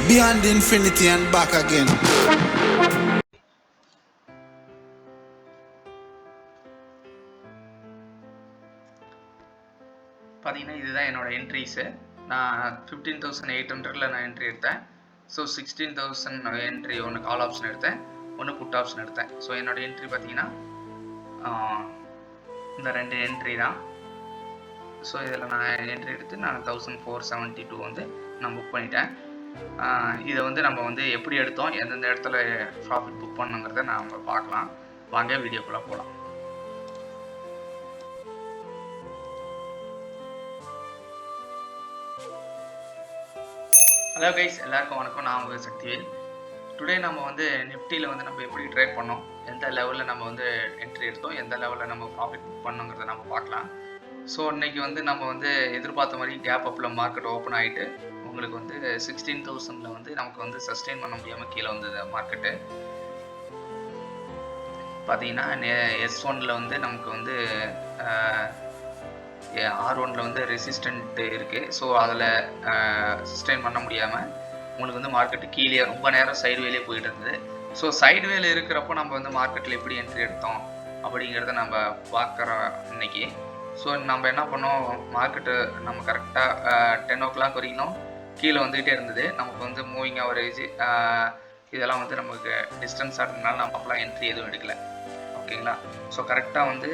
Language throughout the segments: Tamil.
beyond infinity and back again. பார்த்தீங்கன்னா இதுதான் என்னோட என்ட்ரிஸு. நான் 15,800ல நான் என்ட்ரி எடுத்தேன். ஸோ 16,000 என்ட்ரி ஒன்று கால் ஆப்ஷன் எடுத்தேன், ஒன்று புட் ஆப்ஷன் எடுத்தேன். ஸோ என்னோட என்ட்ரி பார்த்தீங்கன்னா இந்த 2 என்ட்ரி தான். ஸோ இதில் நான் என்ட்ரி எடுத்து நான் 1472 வந்து நான் புக் பண்ணிட்டேன். இதை வந்து நம்ம வந்து எப்படி எடுத்தோம், எந்தெந்த இடத்துல ப்ராஃபிட் புக் பண்ணுங்கிறத நம்ம பார்க்கலாம். வாங்க வீடியோக்குள்ளே போகலாம். ஹலோ கைஸ், எல்லாருக்கும் வணக்கம். நான் உங்கள் சக்திவேல். டுடே நம்ம வந்து நிஃப்டியில் வந்து நம்ம எப்படி ட்ரேட் பண்ணோம், எந்த லெவலில் நம்ம வந்து என்ட்ரி எடுத்தோம், எந்த லெவலில் நம்ம ப்ராஃபிட் புக் பண்ணோங்கிறத நம்ம பார்க்கலாம். ஸோ இன்றைக்கி வந்து நம்ம வந்து எதிர்பார்த்த மாதிரி கேப் அப்பில் மார்க்கெட் ஓப்பன் ஆகிட்டு உங்களுக்கு வந்து 16,000 வந்து நமக்கு வந்து சஸ்டெயின் பண்ண முடியாமல் கீழே வந்தது மார்க்கெட்டு. பார்த்தீங்கன்னா S1 வந்து நமக்கு வந்து R1 வந்து ரெசிஸ்டன்ட் இருக்குது. ஸோ அதில் சஸ்டெயின் பண்ண முடியாமல் உங்களுக்கு வந்து மார்க்கெட்டு கீழே ரொம்ப நேரம் சைடுவேலே போயிட்டு இருந்தது. ஸோ சைடுவேல இருக்கிறப்போ நம்ம வந்து மார்க்கெட்டில் எப்படி என்ட்ரி எடுத்தோம் அப்படிங்கிறத நம்ம பார்க்குறோம் இன்னைக்கு. ஸோ நம்ம என்ன பண்ணோம், மார்க்கெட்டு நம்ம கரெக்டாக 10 o'clock வரைக்கும் கீழே வந்துகிட்டே இருந்தது. நமக்கு வந்து மூவிங் ஆவரேஜ் இதெல்லாம் வந்து நமக்கு டிஸ்டன்ஸாக இருந்ததுனால நம்ம அப்போலாம் என்ட்ரி எதுவும் எடுக்கலை. ஓகேங்களா? ஸோ கரெக்டாக வந்து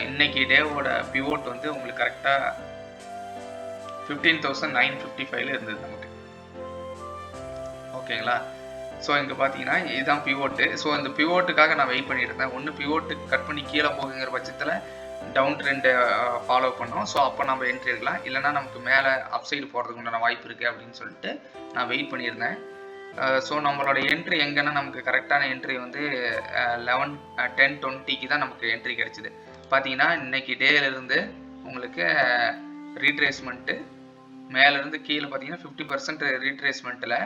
இன்னைக்கு டேவோட பிவோட் வந்து உங்களுக்கு கரெக்டாக 15,955 இருந்தது நமக்கு. ஓகேங்களா? ஸோ இங்கே பார்த்தீங்கன்னா இதுதான் பிவோட்டு. ஸோ இந்த பிவோட்டுக்காக நான் வெயிட் பண்ணிட்டு இருந்தேன். ஒன்று பிவோட்டு கட் பண்ணி கீழே போகுங்கிற பட்சத்தில் டவுன் ட்ரெண்டை ஃபாலோ பண்ணோம். ஸோ அப்போ நம்ம என்ட்ரி எடுக்கலாம், இல்லைனா நமக்கு மேலே அப்சைடு போகிறதுக்கு உண்டான வாய்ப்பு இருக்குது அப்படின்னு சொல்லிட்டு நான் வெயிட் பண்ணியிருந்தேன். ஸோ நம்மளோட என்ட்ரி எங்கன்னா நமக்கு கரெக்டான என்ட்ரி வந்து 11:10:20 தான் நமக்கு என்ட்ரி கிடச்சிது. பார்த்தீங்கன்னா இன்னைக்கு டேலேருந்து உங்களுக்கு ரீட்ரேஸ்மெண்ட்டு மேலேருந்து கீழே பார்த்தீங்கன்னா 50% ரீட்ரேஸ்மெண்ட்டில்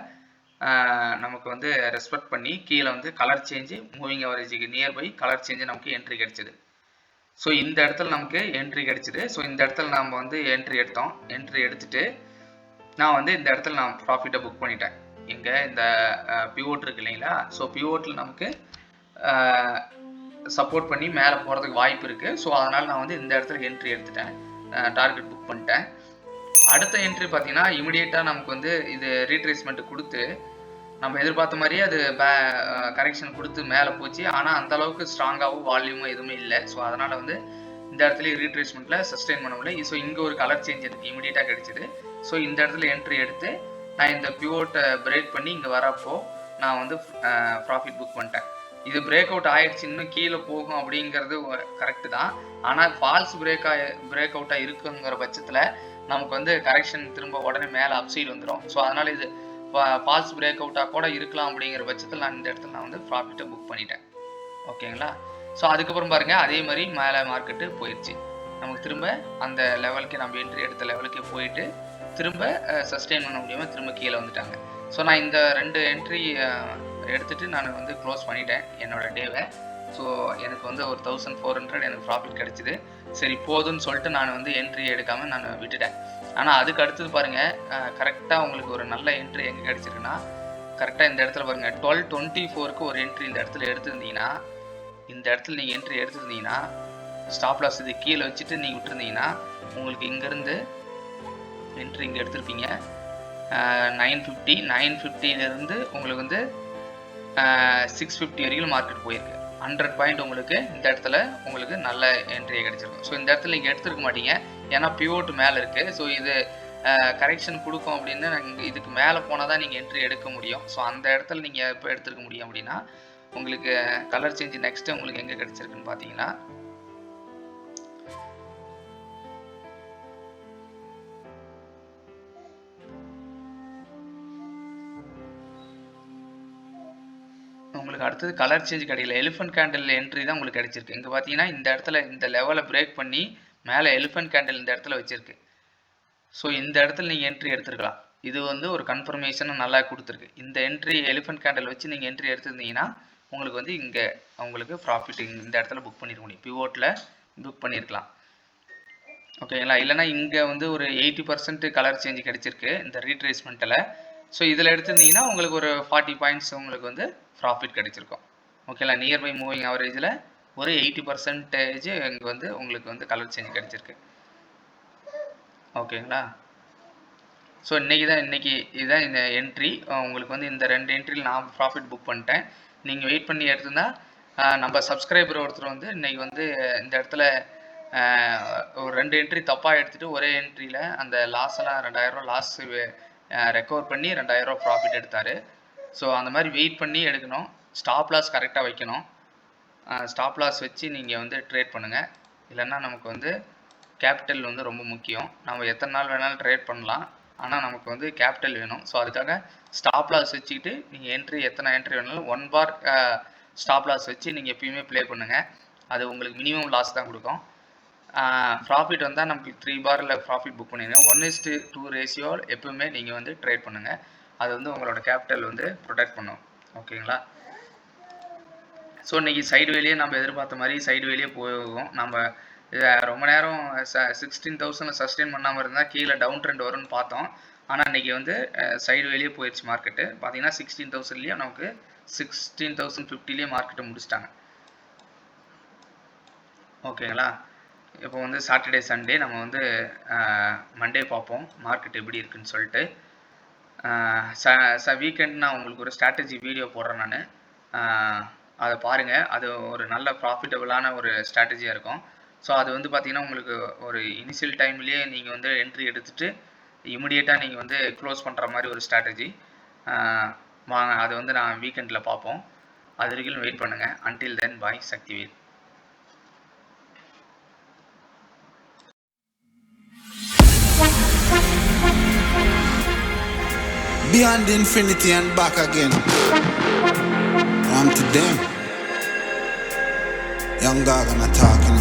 நமக்கு வந்து ரெஸ்பெக்ட் பண்ணி கீழே வந்து கலர் சேஞ்சு மூவிங் அவரேஜுக்கு நியர்பை கலர் சேஞ்சு நமக்கு என்ட்ரி கிடச்சிது. ஸோ இந்த இடத்துல நமக்கு என்ட்ரி கிடச்சிது. ஸோ இந்த இடத்துல நம்ம வந்து என்ட்ரி எடுத்தோம். என்ட்ரி எடுத்துட்டு நான் வந்து இந்த இடத்துல நான் ப்ராஃபிட்டை புக் பண்ணிட்டேன். இங்கே இந்த பிவோட் இருக்கு இல்லைங்களா? ஸோ பிவோட்டில் நமக்கு சப்போர்ட் பண்ணி மேலே போகிறதுக்கு வாய்ப்பு இருக்குது. ஸோ அதனால் நான் வந்து இந்த இடத்துல என்ட்ரி எடுத்துட்டேன், டார்கெட் புக் பண்ணிட்டேன். அடுத்த என்ட்ரி பார்த்தீங்கன்னா இமிடியேட்டாக நமக்கு வந்து இது ரீட்ரேஸ்மெண்ட்டு கொடுத்து நம்ம எதிர்பார்த்த மாதிரியே அது கரெக்ஷன் கொடுத்து மேலே போச்சு. ஆனால் அந்தளவுக்கு ஸ்ட்ராங்காகவும் வால்யூமும் எதுவுமே இல்லை. ஸோ அதனால் வந்து இந்த இடத்துல ரீட்ரேஸ்மெண்ட்டில் சஸ்டெயின் பண்ண முடியல. ஸோ இங்கே ஒரு கலர் சேஞ்ச் எனக்கு இமிடியேட்டாக கிடைச்சிது. ஸோ இந்த இடத்துல என்ட்ரி எடுத்து நான் இந்த பிவோட்டை பிரேக் பண்ணி இங்கே வரப்போ நான் வந்து ப்ராஃபிட் புக் பண்ணிட்டேன். இது பிரேக் அவுட் ஆயிடுச்சு, இன்னும் கீழே போகும் அப்படிங்கிறது கரெக்டு தான். ஆனால் ஃபால்ஸ் பிரேக் அவுட்டாக இருக்குங்கிற பட்சத்தில் நமக்கு வந்து கரெக்ஷன் திரும்ப உடனே மேலே அப்சைடு வந்துடும். ஸோ அதனால் இது ஃபால்ஸ் பிரேக் அவுட்டாக கூட இருக்கலாம் அப்படிங்கிற பட்சத்தில் நான் இந்த இடத்துல நான் வந்து ப்ராஃபிட்டை புக் பண்ணிட்டேன். ஓகேங்களா? ஸோ அதுக்கப்புறம் பாருங்கள், அதே மாதிரி மேலே மார்க்கெட்டு போயிடுச்சு. நமக்கு திரும்ப அந்த லெவலுக்கு நம்ம என்ட்ரி எடுத்த லெவலுக்கு போயிட்டு திரும்ப சஸ்டெயின் பண்ண முடியாமல் திரும்ப கீழே வந்துட்டாங்க. ஸோ நான் இந்த 2 என்ட்ரி எடுத்துகிட்டு நான் வந்து க்ளோஸ் பண்ணிட்டேன் என்னோடய டேவை. ஸோ எனக்கு வந்து ஒரு 1400 எனக்கு ப்ராஃபிட் கிடச்சிது. சரி போதும்னு சொல்லிட்டு நான் வந்து என்ட்ரி எடுக்காமல் நான் விட்டுட்டேன். ஆனால் அதுக்கு அடுத்தது பாருங்கள், கரெக்டாக உங்களுக்கு ஒரு நல்ல என்ட்ரி எங்கே கிடச்சிருக்குன்னா கரெக்டாக இந்த இடத்துல பாருங்கள், 12:24க்கு ஒரு என்ட்ரி இந்த இடத்துல எடுத்துருந்தீங்கன்னா, இந்த இடத்துல நீங்கள் என்ட்ரி எடுத்துருந்தீங்கன்னா ஸ்டாப் லாஸ் இது கீழே வச்சுட்டு நீங்கள் விட்டுருந்தீங்கன்னா உங்களுக்கு இங்கேருந்து என்ட்ரி இங்கே எடுத்திருப்பீங்க 950 உங்களுக்கு வந்து 650 வரைக்கும் மார்க்கெட் போயிருக்கு. 100 பாயிண்ட் உங்களுக்கு இந்த இடத்துல உங்களுக்கு நல்ல என்ட்ரி கிடைச்சிருக்கும். ஸோ இந்த இடத்துல நீங்கள் எடுத்துருக்க மாட்டீங்க, ஏன்னா பிவோட் மேலே இருக்குது. ஸோ இது கரெக்ஷன் கொடுக்கும் அப்படின்னு நாங்கள் இதுக்கு மேலே போனால் தான் நீங்கள் என்ட்ரி எடுக்க முடியும். ஸோ அந்த இடத்துல நீங்கள் எப்போ எடுத்துருக்க முடியும் அப்படின்னா உங்களுக்கு கலர் சேஞ்ச் நெக்ஸ்ட்டு உங்களுக்கு எங்கே கிடச்சிருக்குன்னு பார்த்தீங்கன்னா உங்களுக்கு அடுத்தது கலர் சேஞ்ச் கிடைக்கல, எலிஃபென்ட் கேண்டில் என்ட்ரி தான் உங்களுக்கு கிடைச்சிருக்கு. இங்கே பார்த்தீங்கன்னா இந்த இடத்துல இந்த லெவலை பிரேக் பண்ணி மேலே எலிஃபென்ட் கேண்டில் இந்த இடத்துல வச்சிருக்கு. ஸோ இந்த இடத்துல நீங்கள் என்ட்ரி எடுத்துருக்கலாம். இது வந்து ஒரு கன்ஃபர்மேஷனை நல்லா கொடுத்துருக்கு. இந்த என்ட்ரி எலிஃபென்ட் கேண்டில் வச்சு நீங்கள் என்ட்ரி எடுத்துருந்தீங்கன்னா உங்களுக்கு வந்து இங்கே உங்களுக்கு ப்ராஃபிட் இந்த இடத்துல புக் பண்ணிருக்க முடியும், பிவோட்டில் புக் பண்ணியிருக்கலாம். ஓகேங்களா? இல்லைனா இங்கே வந்து ஒரு 80% கலர் சேஞ்ச் கிடைச்சிருக்கு இந்த ரீட்ரேஸ்மெண்ட்டில். ஸோ இதில் எடுத்திருந்தீங்கன்னா உங்களுக்கு ஒரு 40 பாயிண்ட்ஸ் உங்களுக்கு வந்து ப்ராஃபிட் கிடைச்சிருக்கும். ஓகேங்களா, நியர்பை மூவிங் ஆவரேஜில் ஒரு 80% இங்கே வந்து உங்களுக்கு வந்து கலர் சேஞ்ச் கிடைச்சிருக்கு. ஓகேங்களா, ஸோ இன்னைக்கு இதுதான் இந்த என்ட்ரி. உங்களுக்கு வந்து இந்த 2 என்ட்ரியில் நான் ப்ராஃபிட் புக் பண்ணிட்டேன். நீங்கள் வெயிட் பண்ணி எடுத்திருந்தா நம்ம சப்ஸ்கிரைபர் ஒருத்தர் வந்து இன்னைக்கு வந்து இந்த இடத்துல ஒரு 2 என்ட்ரி தப்பாக எடுத்துகிட்டு ஒரே என்ட்ரியில் அந்த லாஸ் எல்லாம் 2000 ரூபா லாஸ் ரெக்கவர் பண்ணி 2000 ரூபா ப்ராஃபிட் எடுத்தார். ஸோ அந்த மாதிரி வெயிட் பண்ணி எடுக்கணும். ஸ்டாப் லாஸ் கரெக்டாக வைக்கணும். ஸ்டாப் லாஸ் வச்சு நீங்கள் வந்து ட்ரேட் பண்ணுங்கள். இல்லைன்னா நமக்கு வந்து கேபிட்டல் வந்து ரொம்ப முக்கியம். நம்ம எத்தனை நாள் வேணாலும் ட்ரேட் பண்ணலாம், ஆனால் நமக்கு வந்து கேபிட்டல் வேணும். ஸோ அதுக்காக ஸ்டாப் லாஸ் வச்சுக்கிட்டு நீங்கள் எத்தனை என்ட்ரி வேணாலும் 1 பார் ஸ்டாப் லாஸ் வச்சு நீங்கள் எப்பயுமே ப்ளே பண்ணுங்கள். அது உங்களுக்கு மினிமம் லாஸ் தான் கொடுக்கும். ப்ராஃபிட் வந்தால் நமக்கு 3 பாரில் ப்ராஃபிட் புக் பண்ணிடுங்க. 1:2 ரேஷியோ எப்பவுமே நீங்கள் வந்து ட்ரேட் பண்ணுங்கள். அது வந்து உங்களோட கேபிட்டல் வந்து ப்ரொடெக்ட் பண்ணும். ஓகேங்களா, ஸோ இன்றைக்கி சைடு வேலையே நம்ம எதிர்பார்த்த மாதிரி சைடு வேலையே போகும். நம்ம ரொம்ப நேரம் 16,000 சஸ்டெயின் பண்ணாமல் இருந்தால் கீழே டவுன் ட்ரெண்ட் வரும்னு பார்த்தோம். ஆனால் இன்றைக்கி வந்து சைடு வேலையே போயிடுச்சு மார்க்கெட்டு. பார்த்தீங்கன்னா 16,000லேயே நமக்கு 16,050லேயே மார்க்கெட்டை முடிச்சிட்டாங்க. ஓகேங்களா, இப்போ வந்து சாட்டர்டே சண்டே நம்ம வந்து மண்டே பார்ப்போம் மார்க்கெட் எப்படி இருக்குன்னு சொல்லிட்டு. வீக்கெண்ட் நான் உங்களுக்கு ஒரு ஸ்ட்ராட்டஜி வீடியோ போடுறேன் நான். அதை பாருங்கள். அது ஒரு நல்ல ப்ராஃபிட்டபுளான ஒரு ஸ்ட்ராட்டஜியாக இருக்கும். ஸோ அது வந்து பார்த்திங்கன்னா உங்களுக்கு ஒரு இனிஷியல் டைம்லேயே நீங்கள் வந்து என்ட்ரி எடுத்துகிட்டு இமிடியேட்டாக நீங்கள் வந்து க்ளோஸ் பண்ணுற மாதிரி ஒரு ஸ்ட்ராட்டஜி. வாங்க, அது வந்து நான் வீக்கெண்டில் பார்ப்போம். அது வரைக்கும் வெயிட் பண்ணுங்கள். Until then, bye. Sakthivel. Beyond infinity and back again. I'm to them. Young Gaga not talking.